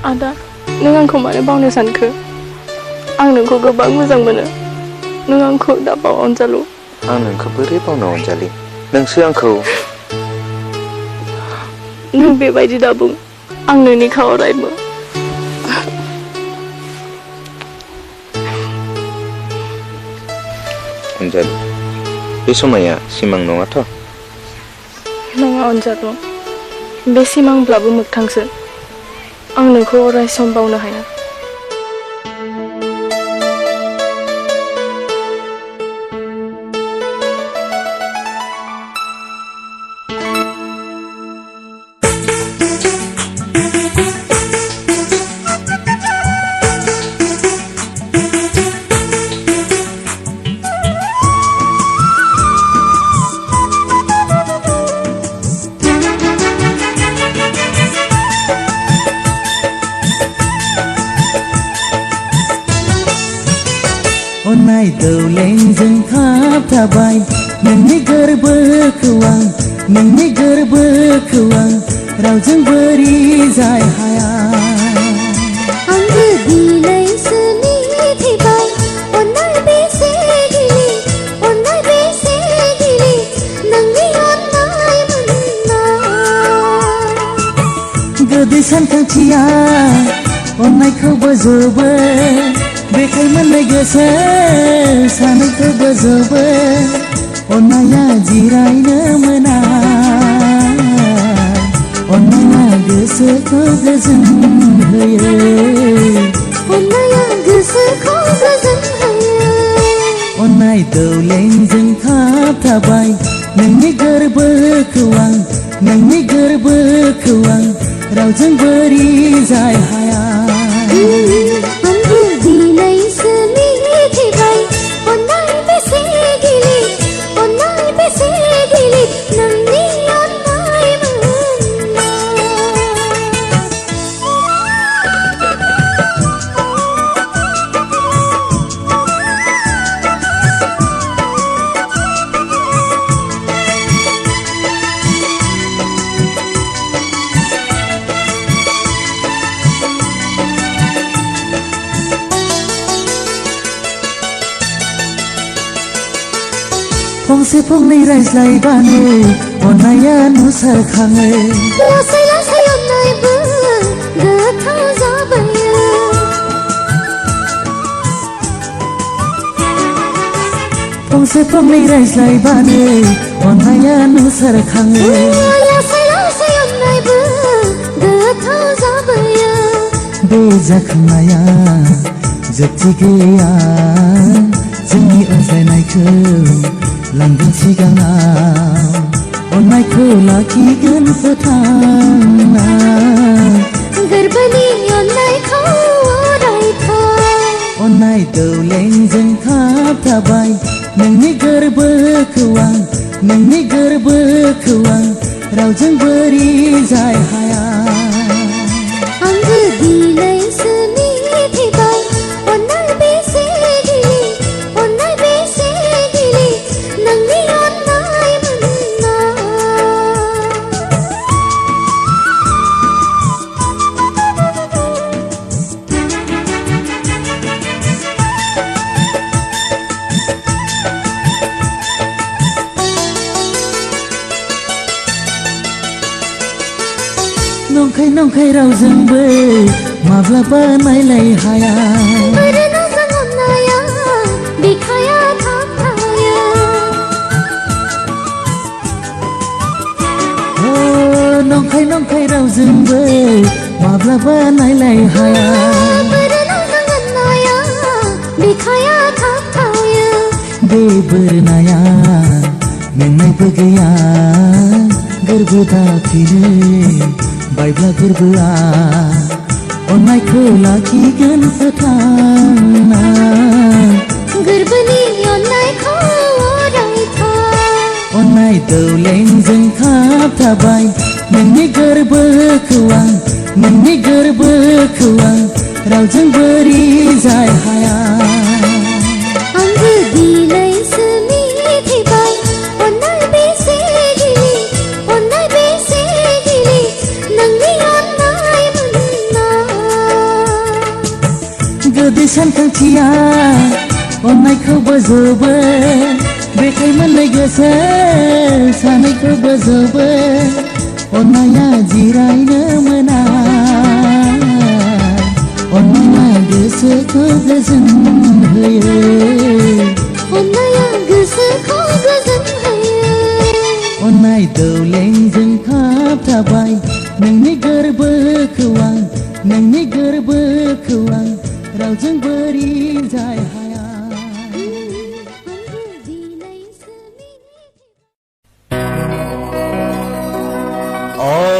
आदा नों आंखौ मानो बावनो सानखो आं नोंखौ गोबां मोजां मोनो नों आंखौ दा बाव अनजालु आं नोंखौ बोरै बावनो अनजालि नोंसो आंखौ नों बेबायदि दा बुं आं नोंनि खावरायबो अनजालु बे समाया सिमां नङाथ' नङा अनजालु बे सिमांब्लाबो मोगथांसो आं नोंखौ अराय सम बावनो हाया अन्नाय दौलेंजों खाबथाबाय नोंनि गोरबोखौ आं रावजों बोरि जाय हाया आंबो दिनैसो मिथिबाय अन्नाय बेसे गिलिर नोंनि अन्नाय मोननाय गोदै सानखांथिया अन्नायखौ बोजबो बेखाय मोननाय गोसो सानैखौ बोजबो अन्नाया जिरायनो मोना अन्नाया गोसोखौ गोजोन होयो अन्नाय दौलेंजों खाबथाबाय नोंनि गोरबोखौ आं रावजों बोरि जाय हाया फंसे फंनै रायज्लायबानो अन्नाया नुसारखाङो लासै लासै अन्नायबो गोथाव जाबोयो फंसे फंनै रायज्लायबानो अन्नाया नुसारखाङो लासै लासै अन्नायबो गोथाव जाबोयो बे जाखांनाया जोबथि गैया जोंनि अनज्लायनायखौ लांगोन सिगाङाव अन्नायखौ लाखिगोन फोथांना गोरबोनि अन्नायखौ अरायथा अन्नाय दौलेंजों खाबथाबाय नोंनि गोरबोखौ आं रावजों बोरि जाय हाया आंबो दिनैसो मिथिबाय अन्नाय बेसे गिलिर नोंनि अन्नाय मोननाय नंखाय रावजोंबो माब्लाबा नायलाय हाया मोजां अन्नाया बिखाया थाबथाया नंखाय रावजोंबो माब्लाबा नायलाय हाया मोजां अन्नाया बिखाया थाबथाया बे बोरनाया मेंनायबो गैया गोरबो दाफिनो बायब्ला गोरबोआ अन्नायखौ लाखिगोन फोथांना गोरबोनि अन्नायखौ अरायथा अन्नाय दौलेंजों खाबथाबाय नोंनि गोरबोखौ आं रावजों बोरि जाय हाया आंबो दिनैसो मिथिबाय अन्नाय बेसे गिलिर नोंनि अन्नाय मोननाय सानखांथिया अननायखौबो जोबो बेखाय मोननाय गोसो सानैखौबो जोबो अननाया जिरायनो मोना अननाया गोसोखौ गोजोन होयो अननाया गोसोखौ गोजोन होयो अननाय दौलेंजों खाबथाबाय नोंनि गोरबोखौ आं रावजोंबो रिजाय हाया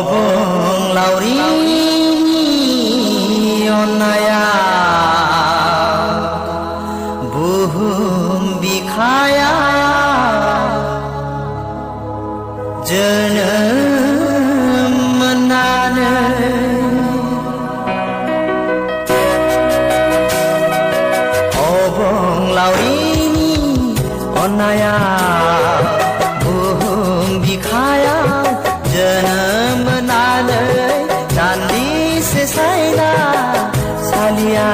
अबंलावरि अननाया बुहुम बिखाया जोनोम मोननानै अबंलावरिनि अननाया बुहुम बिखाया जोनोम मोननानै दान्दिसे सायना सालिया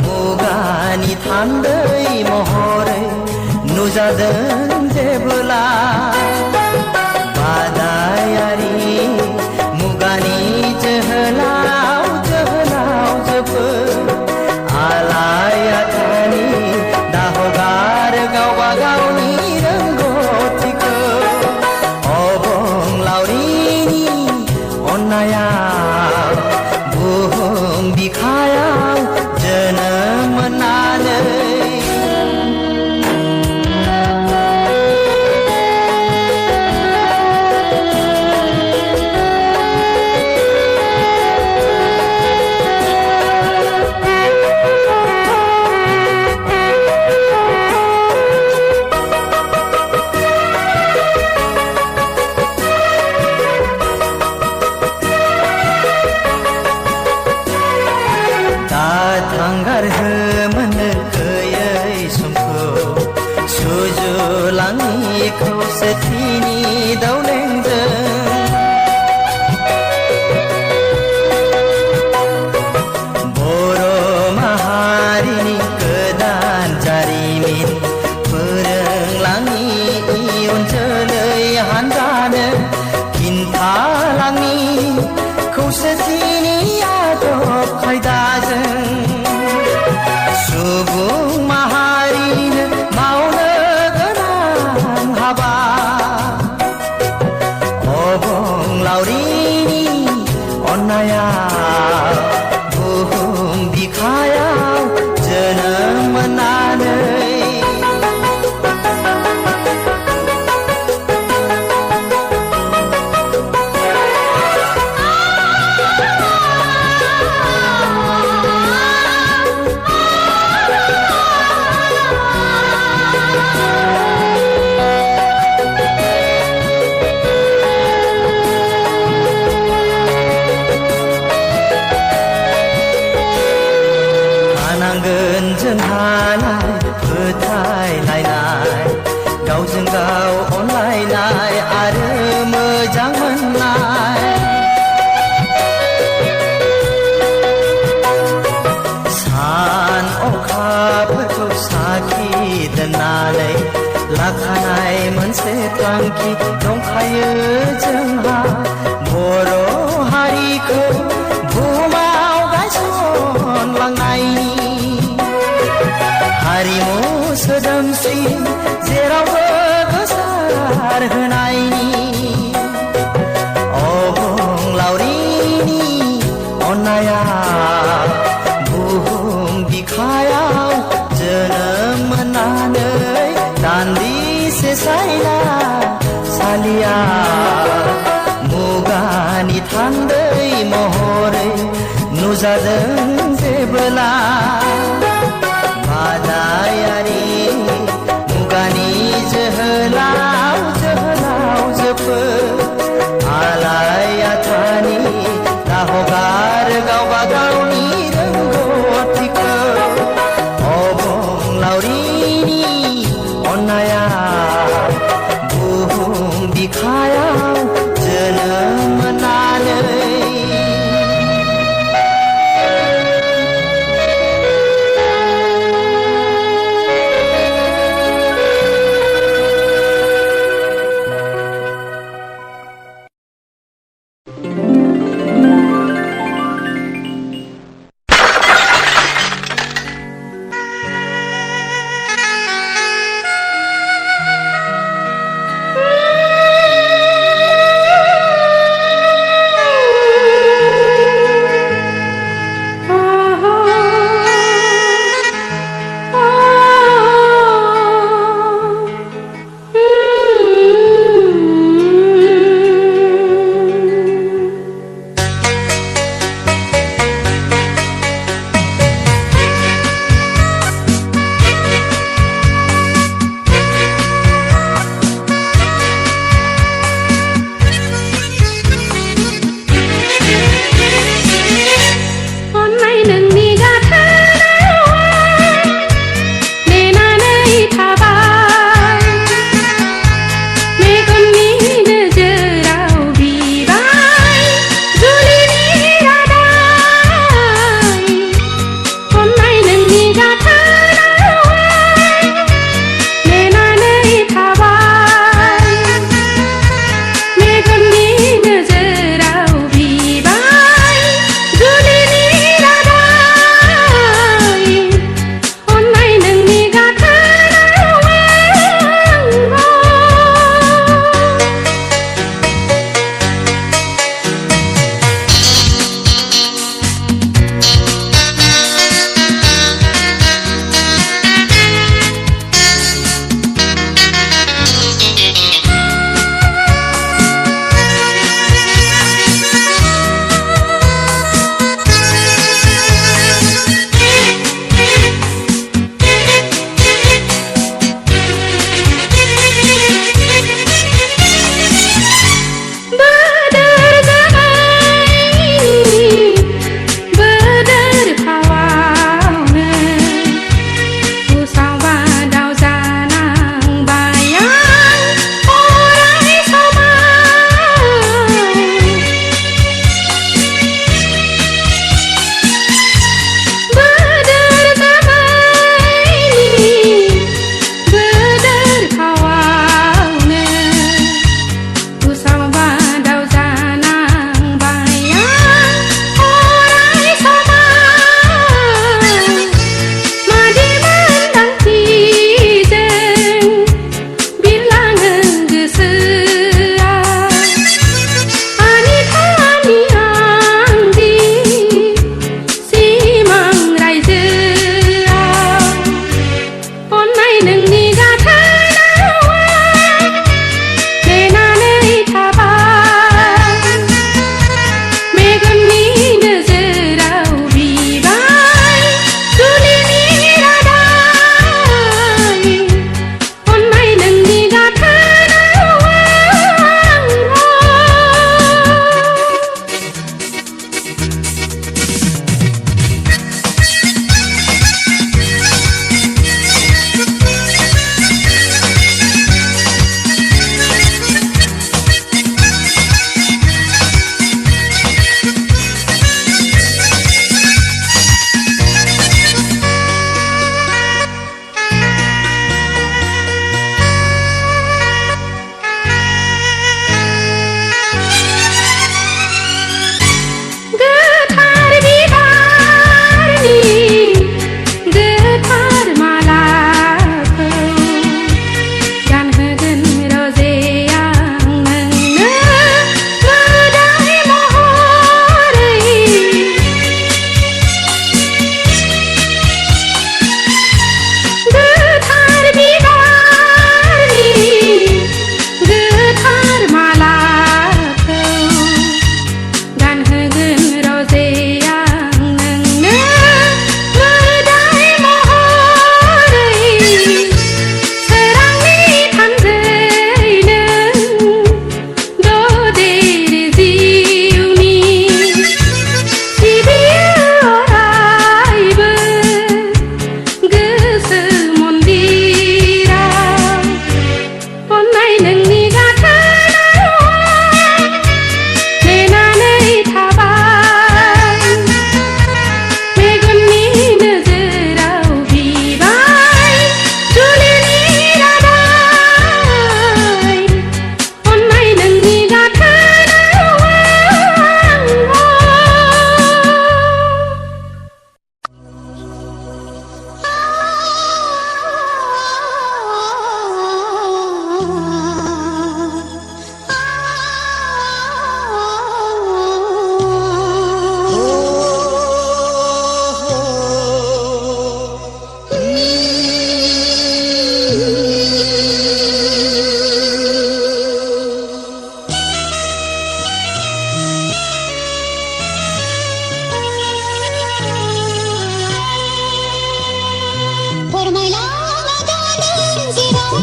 मुगानि थान्दै महरै नुजादों जेबोला बादायारि मुगानि जोहोलाव जोबोद आलायाथानि दाहगार गावबा गावनि रोंगौथिखौ अबंलावरिनि अननाया बुहुम बिखायाव जोनोम मोननानै थांगारहोमोननो गैयै समखौ सुजुलाङि खौसेथिनि दावलेंजों बर' माहारिनि गोदान जारिमिन फोरोंलाङि इयुन जोलै हान्जानो खिन्थालाङि खौसेथिनि आदब खायदाजों सुबुं माहारिनो मावनो गोनां हाबा अबंलावरिनि अननाया बुहुम बिखायाव जोनोम मोननानै थानांगोन जोंहालाय फोथायलायनाय गावजों गाव अनलायनाय आरो मोजां मोननाय सान अखाफोरखौ साखि दोननानै लाखानाय मोनसे थांखि दंखायो जोंहा बर' हारिखौ बुहुमाव गायसनलांनायनि हारिमु सोदोमस्रि जेरावबो गोसारहोनायनि अबंलावरिनि अननाया बुहुम बिखायाव जोनोम मोननानै दान्दिसे सायना सालिया मुगानि थान्दै महरै नुजादों जेबोला बादायारि मुगानि जोहोलाव जोबोद आलायाथानि दाहगार गावबा गावनि रोंगौथिखौ अबंलावरिनि अननाया बुहुम बिखायाव जोनोम मोननानै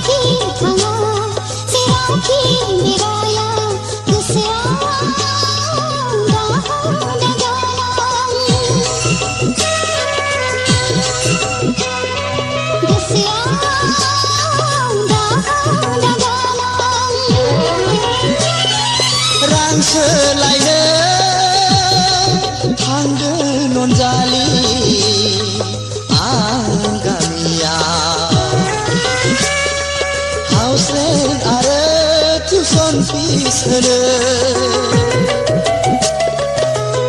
जेरावखि थाङा जेरावखि बेराया गोसोआ रां सोलायनो थांगोन अनजालि आं गामियाव हाउस रेन्ट आरो टिउसन फिस होनो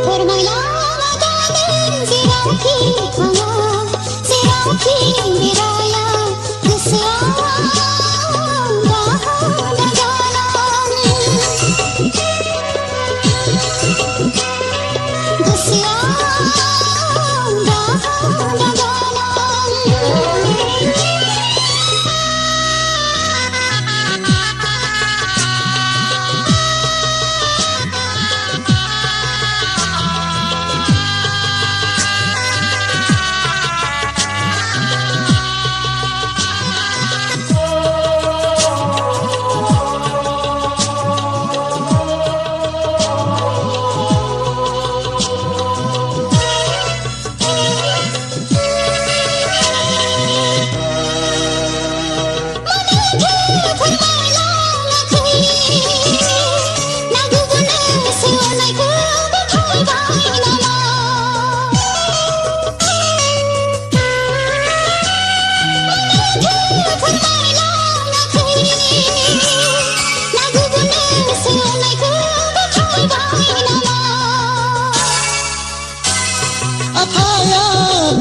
फोरमायला गागोन जेरावखि थाङा जेरावखि बेराया गोसोआ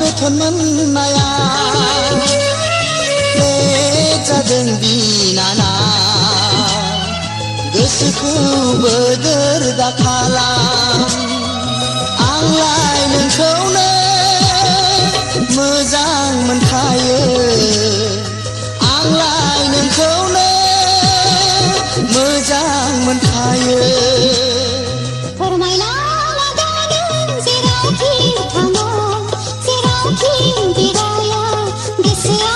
बेथन मोननाया बे जादों बिनानाव गोसोखौ बोदोर दाखालाम आंलाय नोंखौनो मोजां मोनखायो आंलाय नोंखौनो मोजां मोनखायो फोरमायला गागोन जेरावखि थाङा जेरावखि बेराया गोसोआ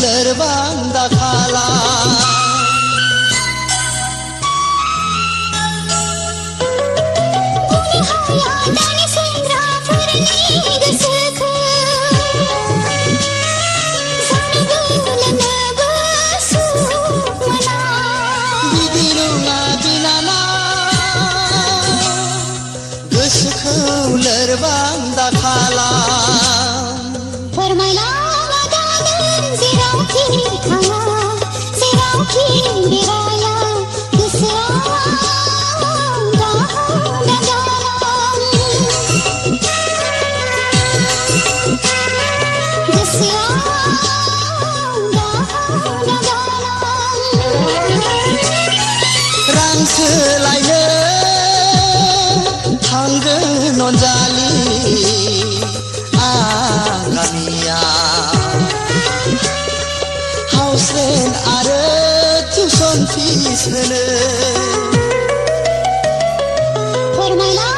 लोरबां दाखालाम दानि सेंग्राफोरनि गोसोखौ सानगोलनोबो सुख मोना बिदि नङा बिनानाव गोसोखौ लोरबां दाखालाम फोरमायला गागोन जेरावखि थाङा जेरावखि बेराया गोसोआ रां सोलायनो थांगोन अनजालि आं गामियाव हाउस रेन्ट आरो टिउसन फिस होनो फोरमायला